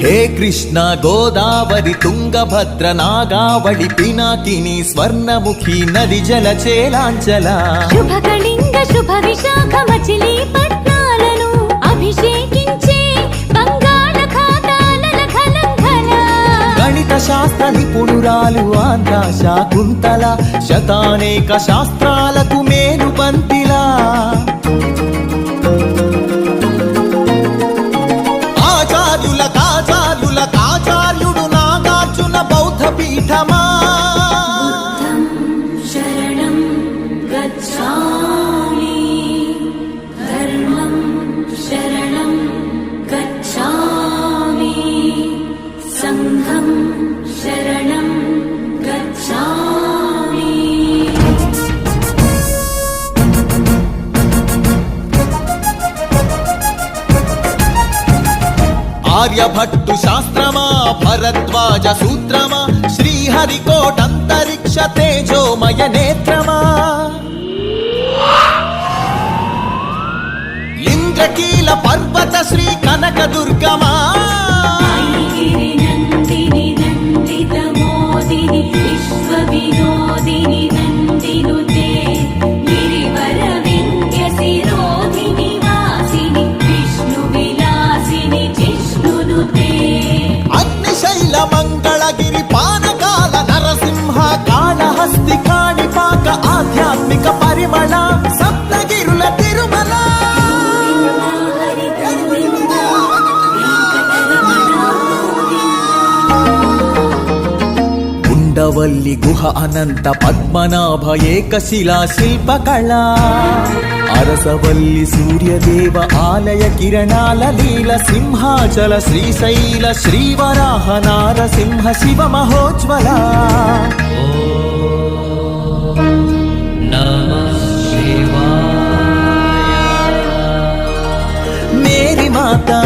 హే కృష్ణ గోదావరి తుంగభద్ర నాగావళి పినాకిని స్వర్ణముఖి నది జల చేలాంచల శుభ కళింగ శుభ విశాఖ మచిలీపట్నాలను అభిషేకించే బంగాళ ఖాతాల ఖలంఖల గణిత శాస్త్ర నిపుణురాలు ఆంధ్ర శాకుంతల శతానేక శాస్త్రాలకు మేలు పంతిలా ఆచార్యుడు నాగార్జున బౌద్ధ పీఠమా శరణం గచ్ఛామి ధర్మం శరణం గచ్ఛామి సంఘం శరణం గచ్ఛామి. ఆర్యభట్టు శాస్త్రమా భరద్వాజ సూత్రమా శ్రీహరికోటంతరిక్ష తేజోమయ నేత్రమా ఇంద్రకీల పర్వత శ్రీ కనక దుర్గమా ఐగిరి నందిని నందిత మోదిని విశ్వ వినోదిని నందినుతే గిరివర వింధ్య శిరోధిని వాసిని విష్ణు విలాసిని జిష్ణునుతే అగ్నిశైల మంగళగిరి పానకాల నరసింహ కాళహస్తి కాణిపాక ఆధ్యాత్మిక పరిమళ సప్తగిరుల తిరుమల ఉండవల్లి గుహ అనంత పద్మనాభ ఏకశిలా శిల్పకళ అరసవల్లి సూర్యదేవ ఆలయ కిరణాల లీల సింహాచల శ్రీశైల శ్రీవరాహ నారసింహ శివ మహోజ్వల మేరీ మాతా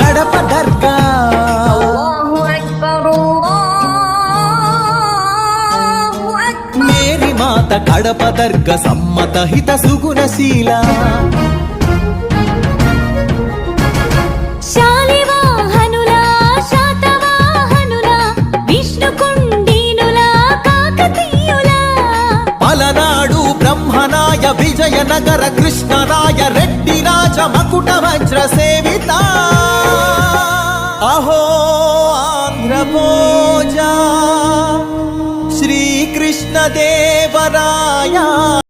కడప దర్గా మేరీ మాత కడప దర్గ సమ్మత హిత సుగుణశీల శాలివాహనులా శాతవాహనులా విష్ణుకుండినులా కాకతీయులా పలనాడు బ్రహ్మనాయ విజయనగర కృష్ణరాయ రెడ్డి రాజ మకుట వజ్ర సేవిత అహో ఆంధ్రభోజ శ్రీకృష్ణ దేవరాయ